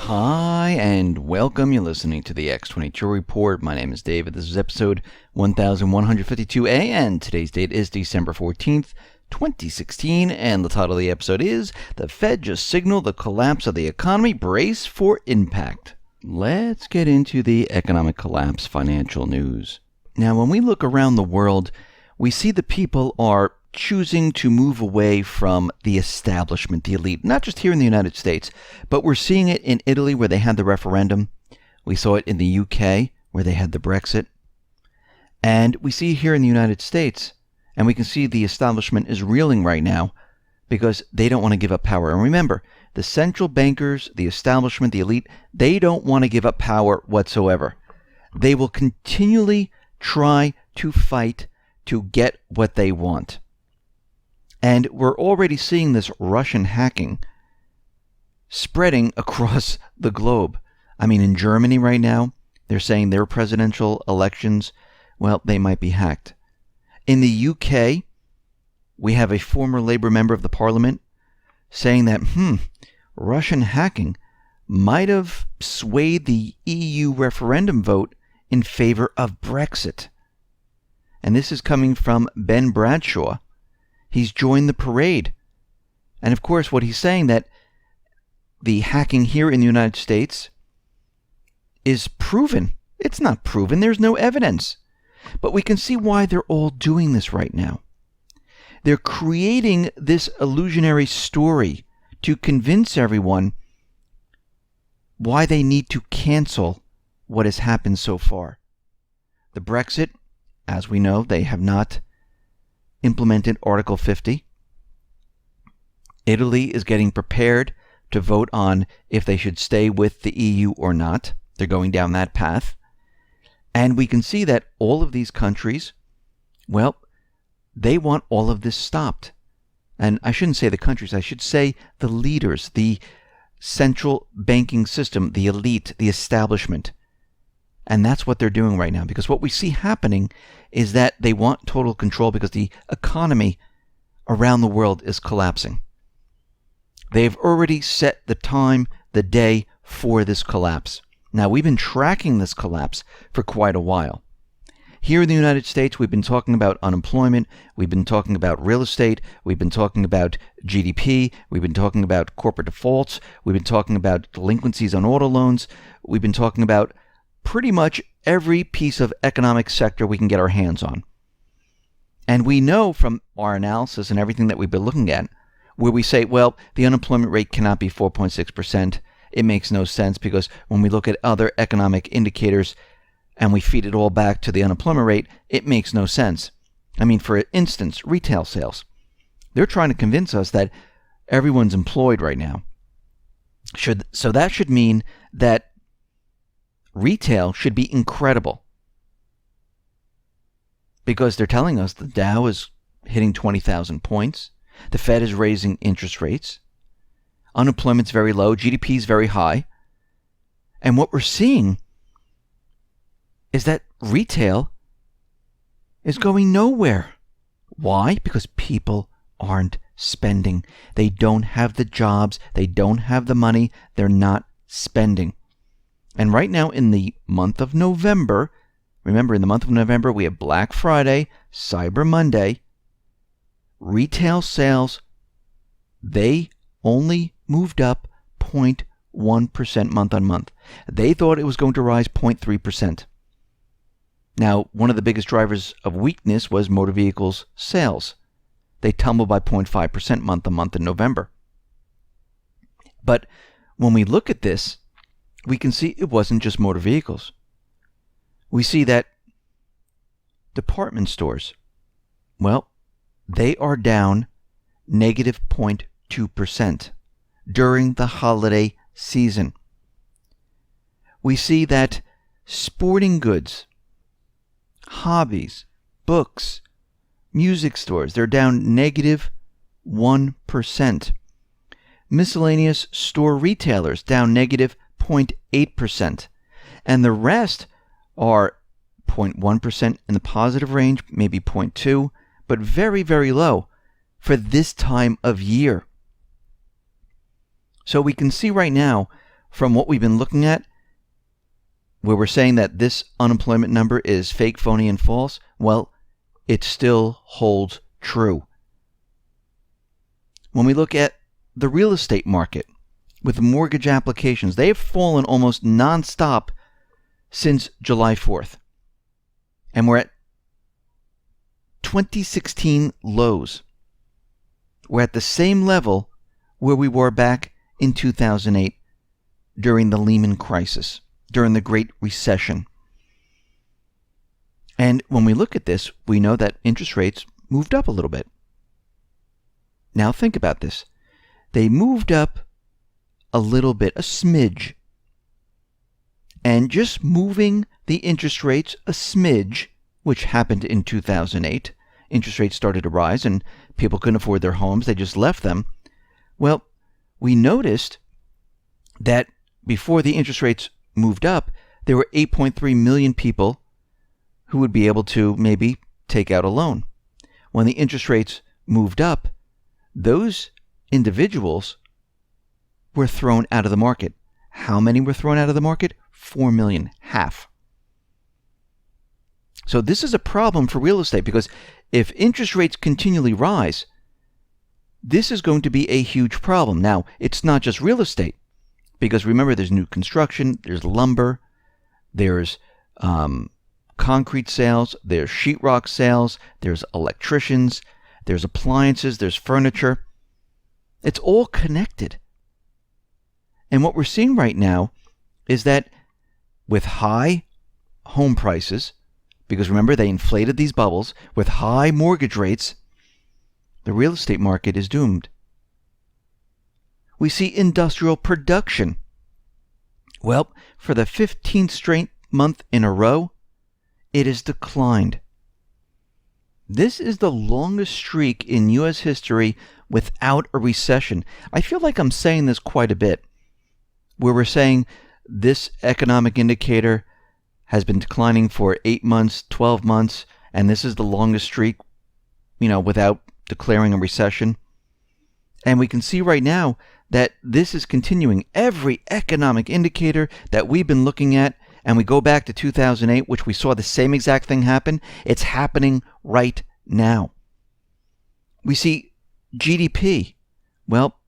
Hi, and welcome. You're listening to the X22 Report. My name is David. This is episode 1152A, and today's date is December 14th, 2016, and the title of the episode is The Fed Just Signaled the Collapse of the Economy. Brace for Impact. Let's get into the economic collapse financial news. Now, when we look around the world, we see the people are choosing to move away from the establishment, the elite, not just here in the United States, but we're seeing it in Italy where they had the referendum. We saw it in the UK where they had the BREXIT. And we see it here in the United States, and we can see the establishment is reeling right now because they don't want to give up power. And remember, the central bankers, the establishment, the elite, they don't want to give up power whatsoever. They will continually try to fight to get what they want. And we're already seeing this Russian hacking spreading across the globe. I mean, in Germany right now, they're saying their presidential elections, well, they might be hacked. In the UK, we have a former Labour member of the parliament saying that, Russian hacking might have swayed the EU referendum vote in favor of Brexit. And this is coming from Ben Bradshaw. He's joined the parade. And of course, what he's saying that the hacking here in the United States is proven. It's not proven. There's no evidence. But we can see why they're all doing this right now. They're creating this illusionary story to convince everyone why they need to cancel what has happened so far. The Brexit, as we know, they have not implemented Article 50. Italy is getting prepared to vote on if they should stay with the EU or not. They're going down that path. And we can see that all of these countries, well, they want all of this stopped. And I shouldn't say the countries, I should say the leaders, the central banking system, the elite, the establishment. And that's what they're doing right now. Because what we see happening is that they want total control because the economy around the world is collapsing. They've already set the time, the day for this collapse. Now, we've been tracking this collapse for quite a while. Here in the United States, we've been talking about unemployment. We've been talking about real estate. We've been talking about GDP. We've been talking about corporate defaults. We've been talking about delinquencies on auto loans. We've been talking about pretty much every piece of economic sector we can get our hands on. And we know from our analysis and everything that we've been looking at, where we say, well, the unemployment rate cannot be 4.6%. It makes no sense because when we look at other economic indicators and we feed it all back to the unemployment rate, it makes no sense. I mean, for instance, retail sales. They're trying to convince us that everyone's employed right now. So that should mean that retail should be incredible because they're telling us the Dow is hitting 20,000 points. The Fed is raising interest rates. Unemployment's very low. GDP is very high. And what we're seeing is that retail is going nowhere. Why? Because people aren't spending. They don't have the jobs. They don't have the money. They're not spending. And right now in the month of November, remember in the month of November we have Black Friday, Cyber Monday, retail sales, they only moved up 0.1% month on month. They thought it was going to rise 0.3%. Now, one of the biggest drivers of weakness was motor vehicles sales. They tumbled by 0.5% month on month in November. But when we look at this, we can see it wasn't just motor vehicles. We see that department stores, well, they are down negative 0.2% during the holiday season. We see that sporting goods, hobbies, books, music stores, they're down negative 1%. Miscellaneous store retailers down negative 0.8%. And the rest are 0.1% in the positive range, maybe 0.2%, but very, very low for this time of year. So we can see right now, from what we've been looking at, where we're saying that this unemployment number is fake, phony, and false, well, it still holds true. When we look at the real estate market with mortgage applications, they have fallen almost nonstop since July 4th. And we're at 2016 lows. We're at the same level where we were back in 2008 during the Lehman crisis, during the Great Recession. And when we look at this, we know that interest rates moved up a little bit. Now think about this. They moved up a little bit, a smidge. And just moving the interest rates a smidge, which happened in 2008, interest rates started to rise and people couldn't afford their homes, they just left them. Well, we noticed that before the interest rates moved up, there were 8.3 million people who would be able to maybe take out a loan. When the interest rates moved up, those individuals were thrown out of the market. How many were thrown out of the market? 4 million, half. So this is a problem for real estate because if interest rates continually rise, this is going to be a huge problem. Now, it's not just real estate because remember, there's new construction, there's lumber, there's concrete sales, there's sheetrock sales, there's electricians, there's appliances, there's furniture. It's all connected. And what we're seeing right now is that with high home prices, because remember, they inflated these bubbles, with high mortgage rates, the real estate market is doomed. We see industrial production. Well, for the 15th straight month in a row, it has declined. This is the longest streak in U.S. history without a recession. I feel like I'm saying this quite a bit, where we're saying this economic indicator has been declining for 8 months, 12 months, and this is the longest streak, without declaring a recession. And we can see right now that this is continuing. Every economic indicator that we've been looking at, and we go back to 2008, which we saw the same exact thing happen, it's happening right now. We see GDP. Well,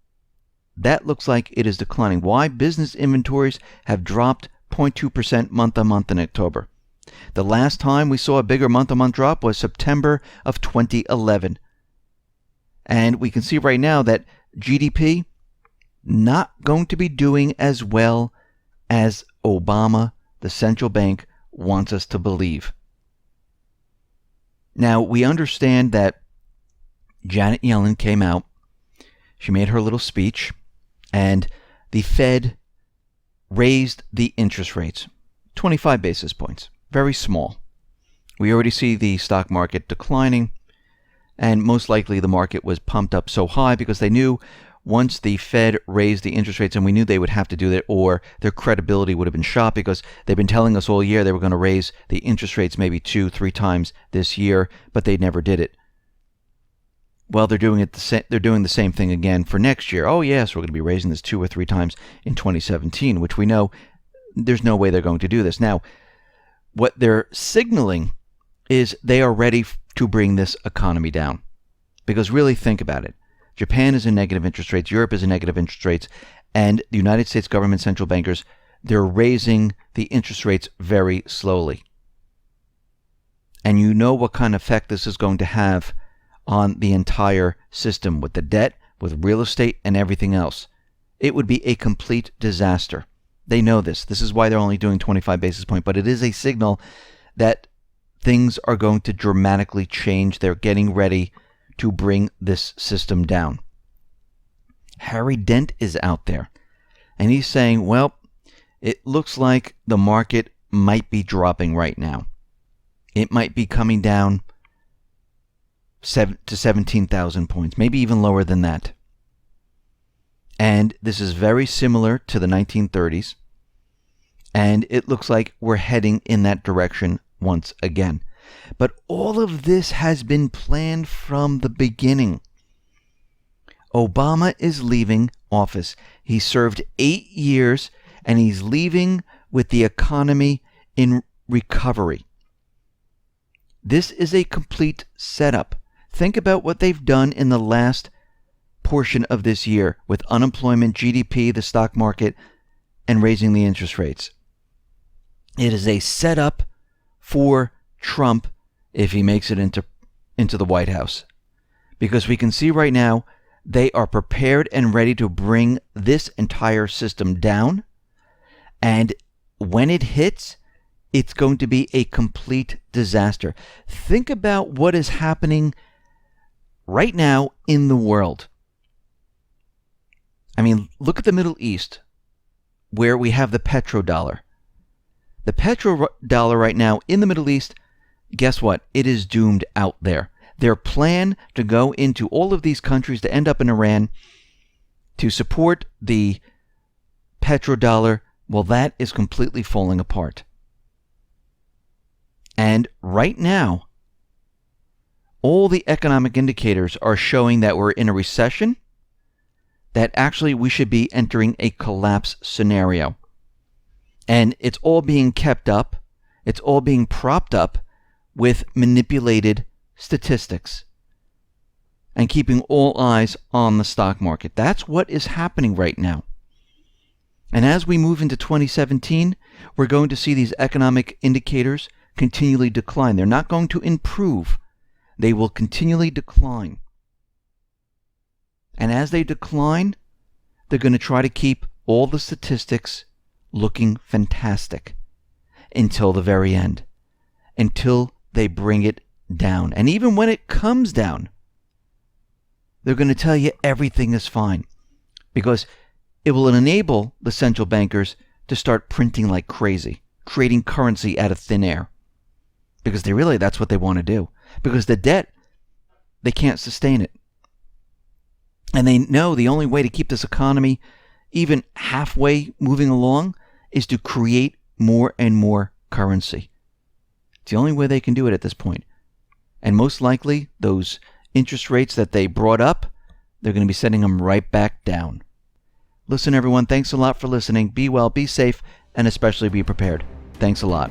that looks like it is declining. Why? Business inventories have dropped 0.2% month-on-month in October. The last time we saw a bigger month-on-month drop was September of 2011. And we can see right now that GDP not going to be doing as well as Obama, the central bank, wants us to believe. Now, we understand that Janet Yellen came out, she made her little speech, and the Fed raised the interest rates, 25 basis points, very small. We already see the stock market declining, and most likely the market was pumped up so high because they knew once the Fed raised the interest rates, and we knew they would have to do that, or their credibility would have been shot because they've been telling us all year they were going to raise the interest rates maybe 2-3 times this year, but they never did it. Well, they're doing the same thing again for next year. Oh yes, we're going to be raising this 2 or 3 times in 2017, which we know there's no way they're going to do this. Now, what they're signaling is they are ready to bring this economy down. Because really think about it. Japan is in negative interest rates, Europe is in negative interest rates, and the United States government central bankers, they're raising the interest rates very slowly. And you know what kind of effect this is going to have on the entire system with the debt, with real estate, and everything else. It would be a complete disaster. They know this. This is why they're only doing 25 basis points, but it is a signal that things are going to dramatically change. They're getting ready to bring this system down. Harry Dent is out there, and he's saying, well, it looks like the market might be dropping right now. It might be coming down to 17,000 points, maybe even lower than that. And this is very similar to the 1930s, and it looks like we're heading in that direction once again. But all of this has been planned from the beginning. Obama is leaving office. He served 8 years and he's leaving with the economy in recovery. This is a complete setup. Think about what they've done in the last portion of this year with unemployment, GDP, the stock market, and raising the interest rates. It is a setup for Trump if he makes it into the White House. Because we can see right now they are prepared and ready to bring this entire system down. And when it hits, it's going to be a complete disaster. Think about what is happening right now in the world. I mean, look at the Middle East, where we have the petrodollar. The petrodollar right now in the Middle East, guess what? It is doomed out there. Their plan to go into all of these countries to end up in Iran to support the petrodollar, well, that is completely falling apart. And right now, all the economic indicators are showing that we're in a recession, that actually we should be entering a collapse scenario. And it's all being kept up, it's all being propped up with manipulated statistics and keeping all eyes on the stock market. That's what is happening right now. And as we move into 2017, we're going to see these economic indicators continually decline. They're not going to improve. They will continually decline. And as they decline, they're going to try to keep all the statistics looking fantastic until the very end, until they bring it down. And even when it comes down, they're going to tell you everything is fine, because it will enable the central bankers to start printing like crazy, creating currency out of thin air, because that's what they want to do, because the debt, they can't sustain it. And they know the only way to keep this economy even halfway moving along is to create more and more currency. It's the only way they can do it at this point. And most likely, those interest rates that they brought up, they're going to be sending them right back down. Listen, everyone, thanks a lot for listening. Be well, be safe, and especially be prepared. Thanks a lot.